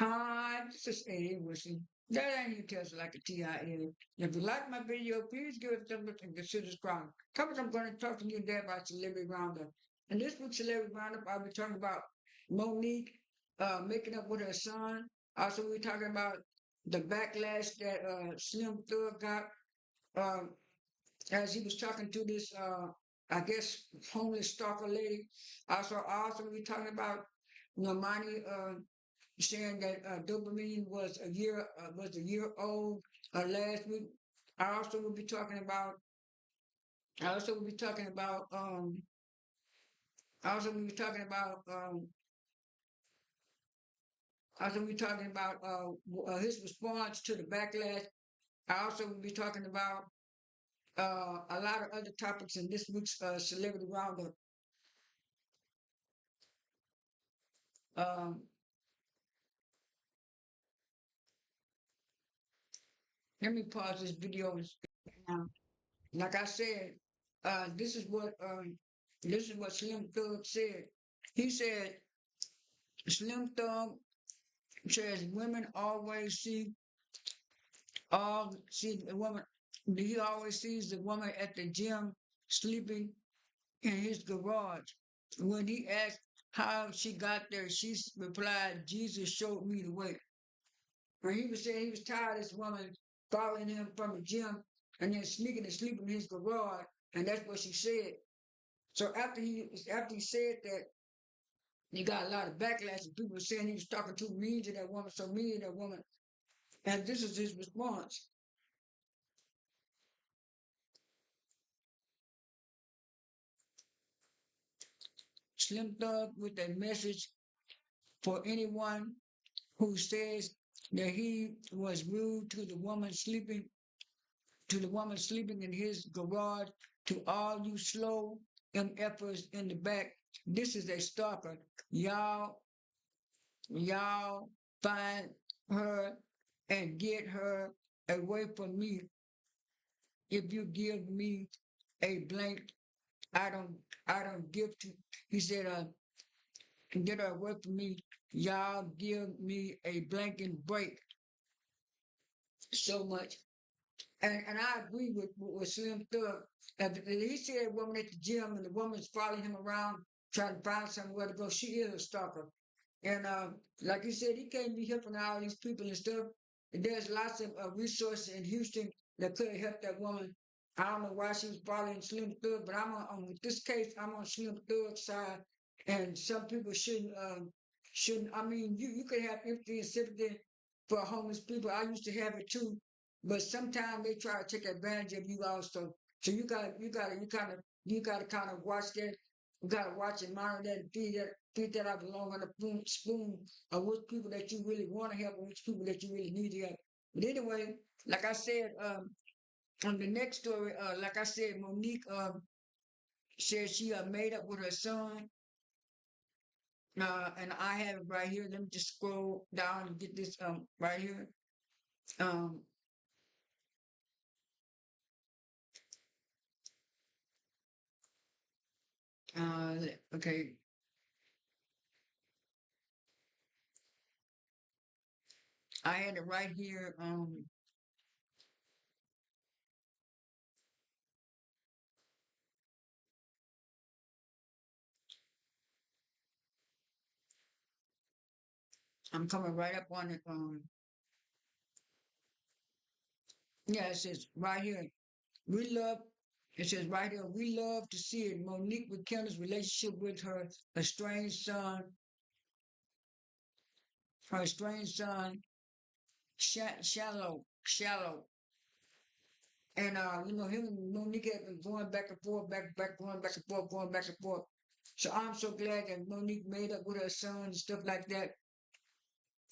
Hi, this is Eddie Wilson. That ain't you tells like a TIN. If you like my video, please give it a thumbs up and consider subscribing. Coming, I'm going to talk to you today about Celebrity Roundup. In this week's Celebrity Roundup, I'll be talking about Monique making up with her son. Also, we're talking about the backlash that Slim Thug got uh, as he was talking to this, I guess, homeless stalker lady. Also, we're talking about Normani saying that dopamine was a year old last week. I also will be talking about. I also will be talking about. I also will be talking about. I also will be talking about his response to the backlash. I also will be talking about a lot of other topics in this week's Celebrity Roundup. Um, Let me pause this video and speak now. Like I said, this is what Slim Thug said. He said Slim Thug says women always see the woman. He always sees the woman at the gym sleeping in his garage. When he asked how she got there, she replied, "Jesus showed me the way." And he was saying he was tired of this woman following him from the gym and then sneaking and sleeping in his garage, and that's what she said. So after he said that, he got a lot of backlash, and people were saying he was talking too mean to that woman, so mean to that woman. And this is his response. Slim Thug with a message for anyone who says that he was rude to the woman sleeping in his garage, to all you slow MFers in the back. This is a stalker. Y'all find her and get her away from me. If you give me a blank, I don't I don't give to. He said, get her away from me. Y'all give me a blanket break so much. And I agree with Slim Thug. He said a woman at the gym and the woman's following him around trying to find somewhere to go. She is a stalker. And like you said, he can't be helping all these people and stuff. And there's lots of resources in Houston that could have helped that woman. I don't know why she was following Slim Thug, but with this case, I'm on Slim Thug's side. And some people shouldn't. I mean, you could have empathy and sympathy for homeless people. I used to have it too, but sometimes they try to take advantage of you also. So you gotta kind of watch that. You gotta watch and monitor that and feed that out along on the spoon of which people that you really want to help and which people that you really need to help. But anyway, like I said, on the next story, like I said, Monique said she made up with her son. And I have it right here. Let me just scroll down and get this right here. Um, okay, I had it right here. I'm coming right up on it. Yeah, it says right here. We love. It says right here. We love to see it. Monique rekindles relationship with estranged son, her estranged son, shallow. And him and Monique have been going back and forth, going back and forth, going back and forth. So I'm so glad that Monique made up with her son and stuff like that.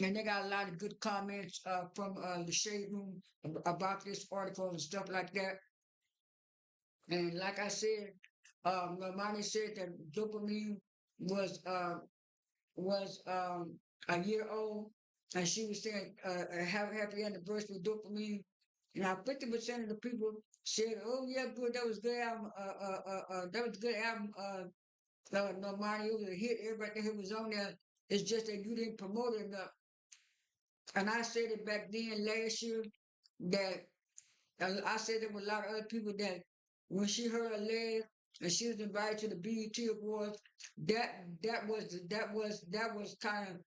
And they got a lot of good comments from the shade room about this article and stuff like that. And like I said, Normani said that dopamine was uh, was a year old, and she was saying a happy anniversary dopamine. Now, 50% of the people said, "Oh yeah, good, that was good album. That was good album. Normani, it was a hit. Everybody that was on there. It's just that you didn't promote it enough." And I said it back then last year that I said there were a lot of other people that when she heard her leg and she was invited to the BET Awards, that was kind of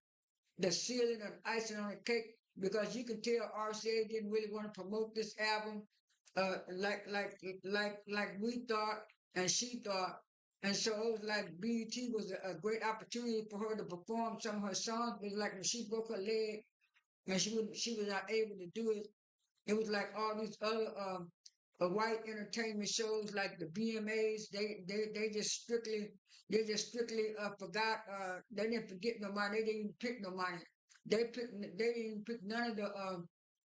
the ceiling and icing on the cake because you could tell RCA didn't really want to promote this album, like we thought and she thought, and so it was like BET was a great opportunity for her to perform some of her songs. It was like when she broke her leg and she was not able to do it. It was like all these other white entertainment shows like the BMAs. They just strictly forgot. They didn't forget nobody. They didn't even pick nobody. They didn't even pick none of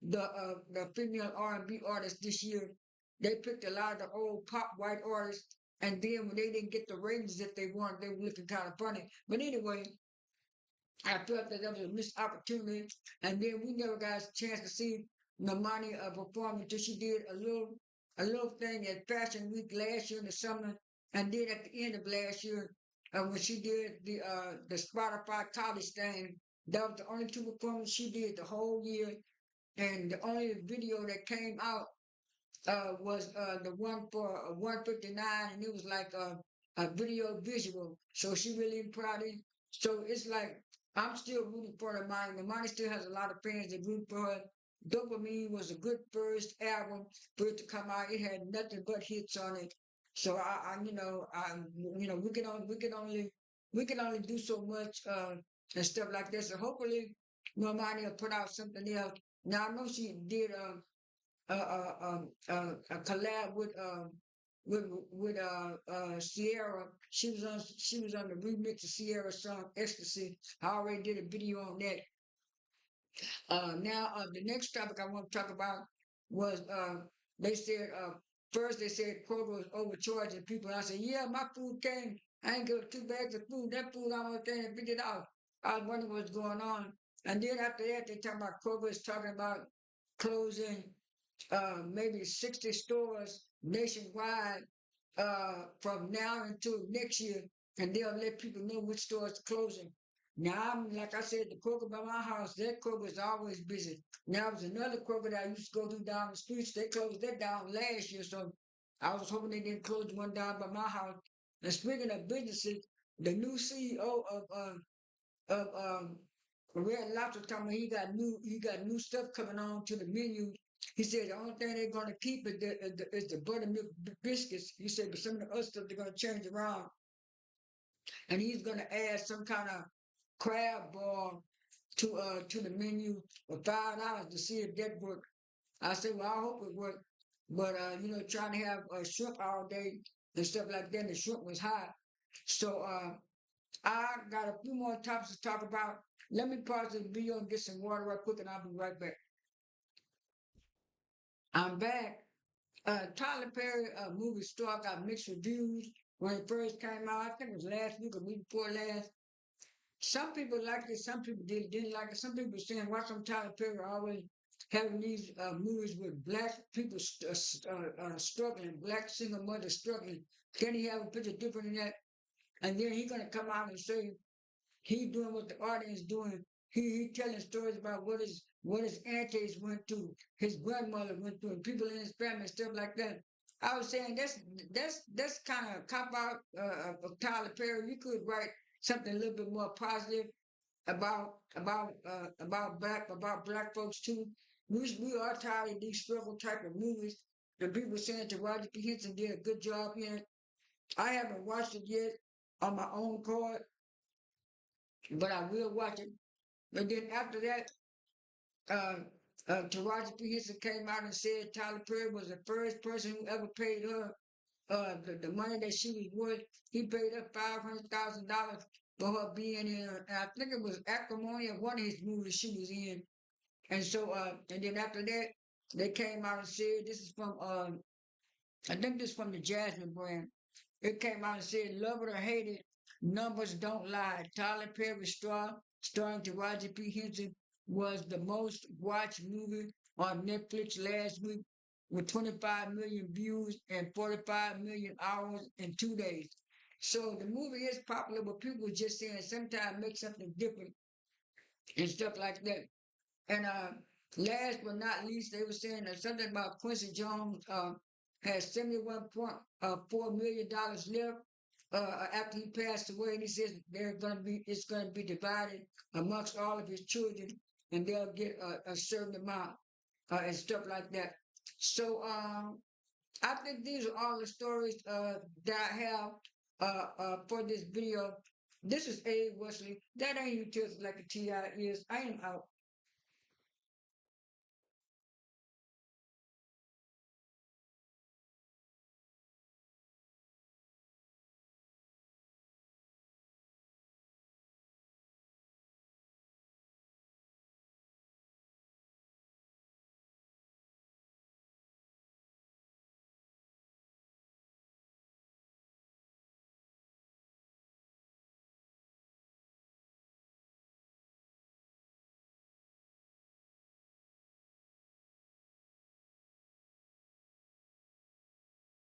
the female R&B artists this year. They picked a lot of the old pop white artists. And then when they didn't get the ratings that they wanted, they were looking kind of funny. But anyway, I felt that was a missed opportunity. And then we never got a chance to see Normani perform until she did a little thing at Fashion Week last year in the summer. And then at the end of last year, when she did the Spotify college thing, that was the only two performances she did the whole year. And the only video that came out was the one for 159, and it was like a video visual. So she really proud of it. So it's like I'm still rooting for the Money. The Money still has a lot of fans that root for her. Dopamine was a good first album for it to come out. It had nothing but hits on it. So we can only do so much and stuff like this. So hopefully, Normani will put out something else. Now I know she did a collab with Sierra. She was on the remix of Sierra's song Ecstasy. I already did a video on that. Now the next topic I want to talk about was they said first they said Kroger was overcharging people. I said, yeah, my food came. I ain't got 2 bags of food. That food almost came at $50. I was wondering what's going on. And then after that, they talking about Kroger is talking about closing maybe 60 stores nationwide from now until next year, and they'll let people know which stores are closing. Now, like I said, the Kroger by my house, that Kroger is always busy. Now, there's another Kroger that I used to go to down the streets. They closed that down last year, so I was hoping they didn't close the one down by my house. And speaking of businesses, the new CEO of Red Lobster told me he got new stuff coming on to the menu. He said the only thing they're gonna keep is the buttermilk biscuits. He said, but some of the other stuff they're gonna change around, and he's gonna add some kind of crab ball to the menu for $5 to see if that works. I said, well, I hope it works, but trying to have shrimp all day and stuff like that, the shrimp was hot. So I got a few more topics to talk about. Let me pause this video and get some water right quick, and I'll be right back. I'm back. Tyler Perry movie star got mixed reviews when it first came out. I think it was last week or week before last. Some people liked it, some people didn't like it. Some people saying, why some Tyler Perry always having these movies with black people struggling, black single mothers struggling? Can he have a picture different than that? And then he's gonna come out and say he doing what the audience doing. He telling stories about what his aunties went through, his grandmother went through, and people in his family, stuff like that. I was saying that's kind of cop out of Tyler Perry. You could write something a little bit more positive about black folks too. We are tired of these struggle type of movies, and people saying that Roger P. Henson did a good job in it. I haven't watched it yet on my own card, but I will watch it. And then after that, uh, Taraji P. Henson came out and said Tyler Perry was the first person who ever paid her the money that she was worth. He paid her $500,000 for her being in, and I think it was Acrimony of one of his movies she was in. And so, and then after that, they came out and said, this is from, I think this is from the Jasmine brand. It came out and said, love it or hate it, numbers don't lie. Tyler Perry starring Taraji P. Henson, was the most watched movie on Netflix last week with 25 million views and 45 million hours in 2 days. So the movie is popular, but people are just saying sometimes make something different and stuff like that. And last but not least, they were saying something about Quincy Jones has $71.4 million left after he passed away, and he says it's gonna be divided amongst all of his children, and they'll get a certain amount and stuff like that. So I think these are all the stories that I have for this video. This is A. Wesley. That ain't you just like a TI is. I am out.